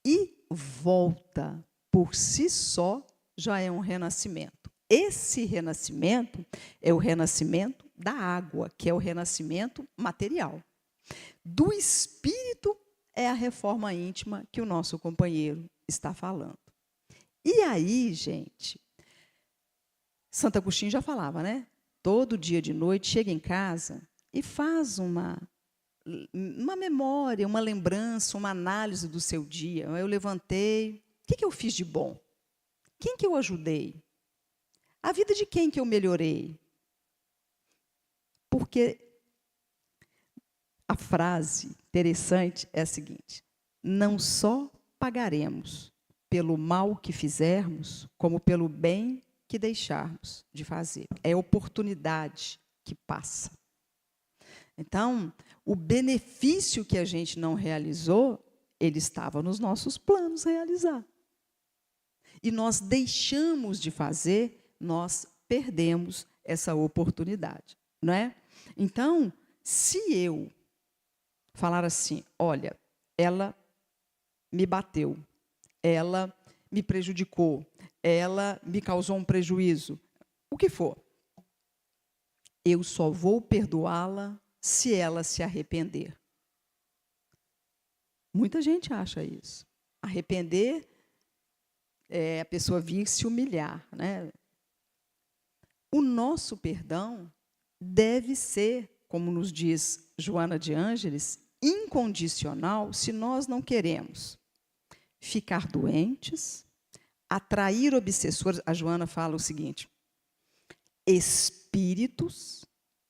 e volta por si só, já é um renascimento. Esse renascimento é o renascimento da água, que é o renascimento material. Do espírito é a reforma íntima que o nosso companheiro está falando. E aí, gente, Santo Agostinho já falava, né? Todo dia de noite, chega em casa e faz uma memória, uma lembrança, uma análise do seu dia. Eu levantei, o que eu fiz de bom? Quem que eu ajudei? A vida de quem que eu melhorei? Porque a frase interessante é a seguinte: não só pagaremos pelo mal que fizermos, como pelo bem que deixarmos de fazer. É oportunidade que passa. Então, o benefício que a gente não realizou, ele estava nos nossos planos realizar. E nós deixamos de fazer, nós perdemos essa oportunidade, não é? Então, se eu falar assim, olha, ela me bateu, ela me prejudicou, ela me causou um prejuízo, o que for, eu só vou perdoá-la se ela se arrepender. Muita gente acha isso. Arrepender é a pessoa vir se humilhar, né? O nosso perdão deve ser, como nos diz Joana de Ângeles, incondicional se nós não queremos ficar doentes, atrair obsessores. A Joana fala o seguinte: espíritos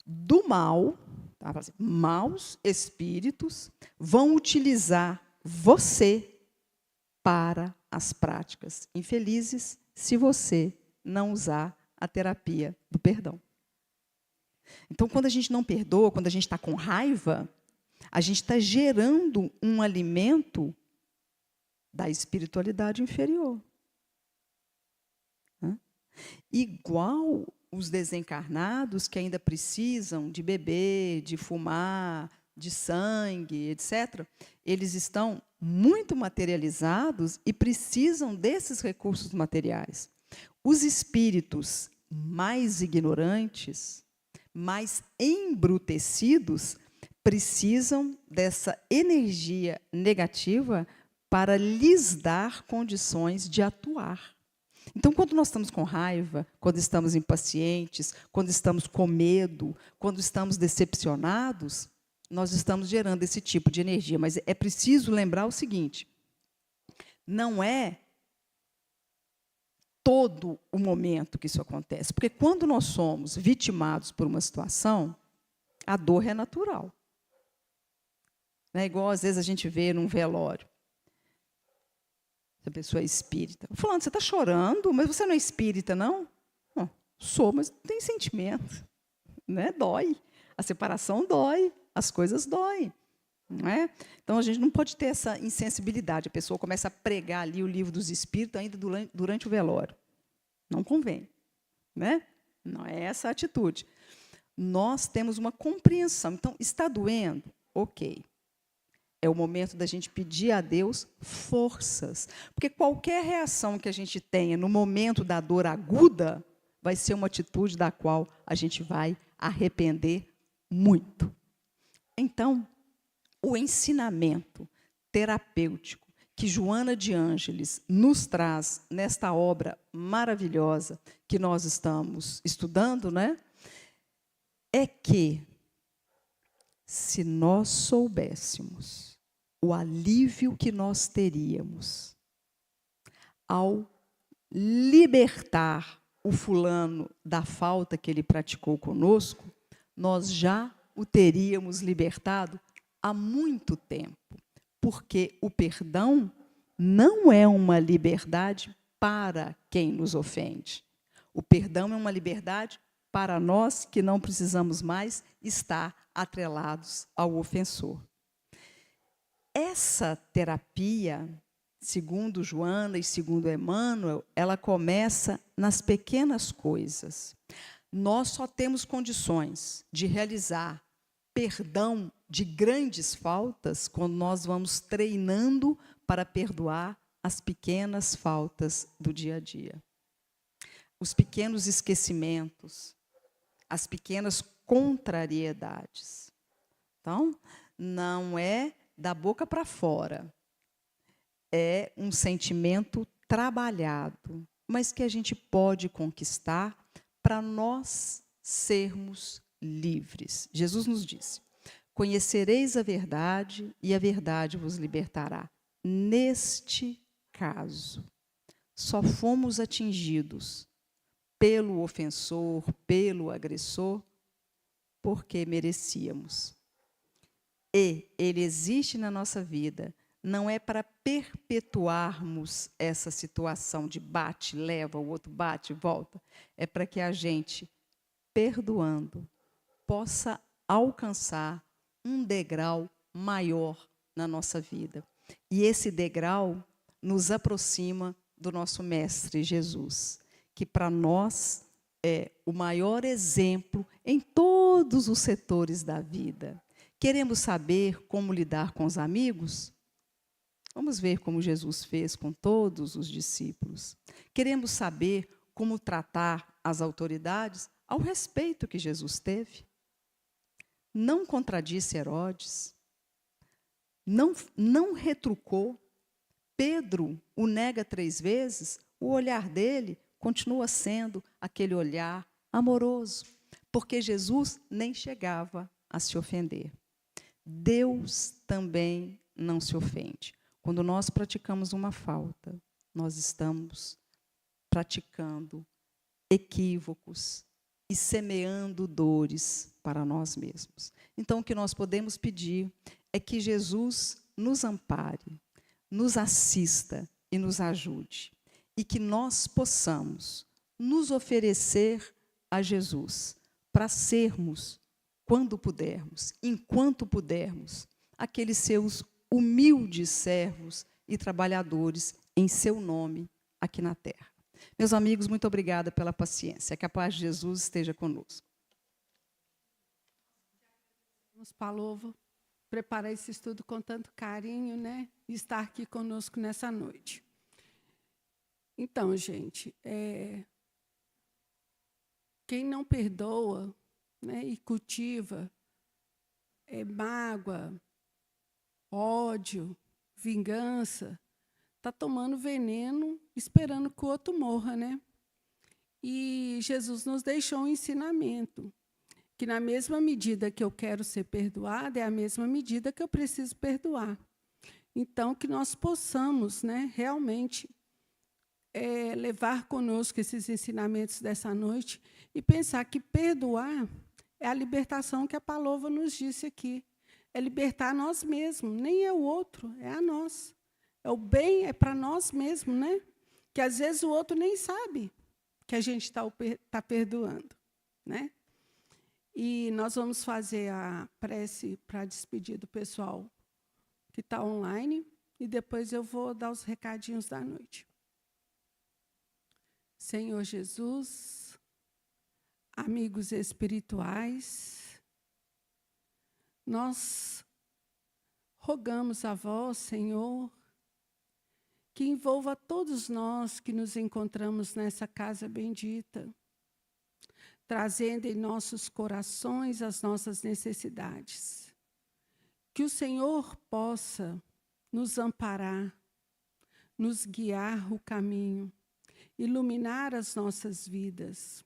do mal, tá? Maus espíritos vão utilizar você para as práticas infelizes se você não usar a terapia do perdão. Então, quando a gente não perdoa, quando a gente está com raiva, a gente está gerando um alimento da espiritualidade inferior. Igual os desencarnados que ainda precisam de beber, de fumar, de sangue, etc., eles estão muito materializados e precisam desses recursos materiais. Os espíritos mais ignorantes, mais embrutecidos, precisam dessa energia negativa para lhes dar condições de atuar. Então, quando nós estamos com raiva, quando estamos impacientes, quando estamos com medo, quando estamos decepcionados, nós estamos gerando esse tipo de energia. Mas é preciso lembrar o seguinte: não é todo o momento que isso acontece. Porque quando nós somos vitimados por uma situação, a dor é natural. Não é igual, às vezes, a gente vê num velório. Se a pessoa é espírita. Fulano, você está chorando, mas você não é espírita, não? Não, sou, mas tem sentimento. Né? Dói. A separação dói. As coisas doem. Não é? Então, a gente não pode ter essa insensibilidade. A pessoa começa a pregar ali o livro dos espíritos ainda durante o velório. Não convém. Né? Não é essa a atitude. Nós temos uma compreensão. Então, está doendo? Ok. É o momento da gente pedir a Deus forças. Porque qualquer reação que a gente tenha no momento da dor aguda vai ser uma atitude da qual a gente vai arrepender muito. Então, o ensinamento terapêutico que Joana de Ângeles nos traz nesta obra maravilhosa que nós estamos estudando, né? É que, se nós soubéssemos o alívio que nós teríamos ao libertar o fulano da falta que ele praticou conosco, nós já o teríamos libertado há muito tempo. Porque o perdão não é uma liberdade para quem nos ofende. O perdão é uma liberdade para nós que não precisamos mais estar atrelados ao ofensor. Essa terapia, segundo Joana e segundo Emmanuel, ela começa nas pequenas coisas. Nós só temos condições de realizar perdão de grandes faltas quando nós vamos treinando para perdoar as pequenas faltas do dia a dia. Os pequenos esquecimentos, as pequenas contrariedades. Então, não é da boca para fora. É um sentimento trabalhado, mas que a gente pode conquistar para nós sermos livres. Jesus nos disse: conhecereis a verdade e a verdade vos libertará. Neste caso, só fomos atingidos pelo ofensor, pelo agressor, porque merecíamos. E ele existe na nossa vida, não é para perpetuarmos essa situação de bate, leva, o outro bate, volta. É para que a gente, perdoando, possa alcançar um degrau maior na nossa vida. E esse degrau nos aproxima do nosso Mestre Jesus, que para nós é o maior exemplo em todos os setores da vida. Queremos saber como lidar com os amigos? Vamos ver como Jesus fez com todos os discípulos. Queremos saber como tratar as autoridades? Ao respeito que Jesus teve. Não contradisse Herodes. Não retrucou. Pedro o nega 3 vezes. O olhar dele continua sendo aquele olhar amoroso, porque Jesus nem chegava a se ofender. Deus também não se ofende. Quando nós praticamos uma falta, nós estamos praticando equívocos e semeando dores para nós mesmos. Então, o que nós podemos pedir é que Jesus nos ampare, nos assista e nos ajude, e que nós possamos nos oferecer a Jesus para sermos, quando pudermos, enquanto pudermos, aqueles seus humildes servos e trabalhadores em seu nome aqui na terra. Meus amigos, muito obrigada pela paciência. Que a paz de Jesus esteja conosco. Palova, preparar esse estudo com tanto carinho, né? E estar aqui conosco nessa noite. Então, gente, quem não perdoa, né, e cultiva mágoa, ódio, vingança, está tomando veneno, esperando que o outro morra, né? E Jesus nos deixou um ensinamento, que na mesma medida que eu quero ser perdoada, é a mesma medida que eu preciso perdoar. Então, que nós possamos, né, realmente levar conosco esses ensinamentos dessa noite e pensar que perdoar é a libertação que a Palova nos disse aqui. É libertar nós mesmos, nem é o outro, é a nós. É o bem, é para nós mesmos, né? Que às vezes o outro nem sabe que a gente está perdoando, né? E nós vamos fazer a prece para despedir do pessoal que está online, e depois eu vou dar os recadinhos da noite. Senhor Jesus, amigos espirituais, nós rogamos a vós, Senhor, que envolva todos nós que nos encontramos nessa casa bendita, trazendo em nossos corações as nossas necessidades. Que o Senhor possa nos amparar, nos guiar o caminho, iluminar as nossas vidas.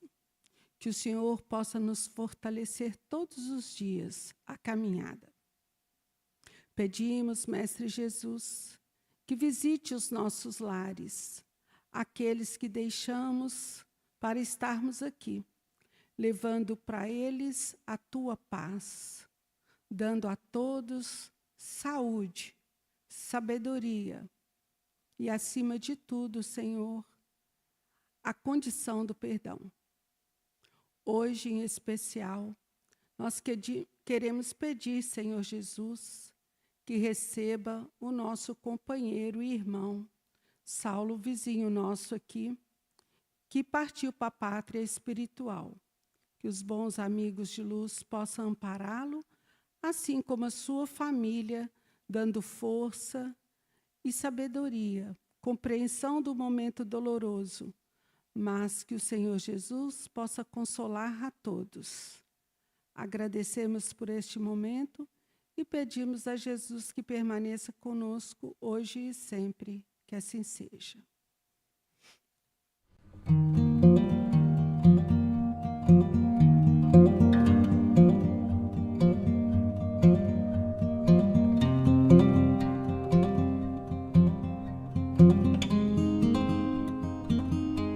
Que o Senhor possa nos fortalecer todos os dias a caminhada. Pedimos, Mestre Jesus, que visite os nossos lares, aqueles que deixamos para estarmos aqui, levando para eles a tua paz, dando a todos saúde, sabedoria e, acima de tudo, Senhor, a condição do perdão. Hoje, em especial, nós queremos pedir, Senhor Jesus, que receba o nosso companheiro e irmão, Saulo, vizinho nosso aqui, que partiu para a pátria espiritual. Que os bons amigos de luz possam ampará-lo, assim como a sua família, dando força e sabedoria, compreensão do momento doloroso, mas que o Senhor Jesus possa consolar a todos. Agradecemos por este momento e pedimos a Jesus que permaneça conosco hoje e sempre, que assim seja.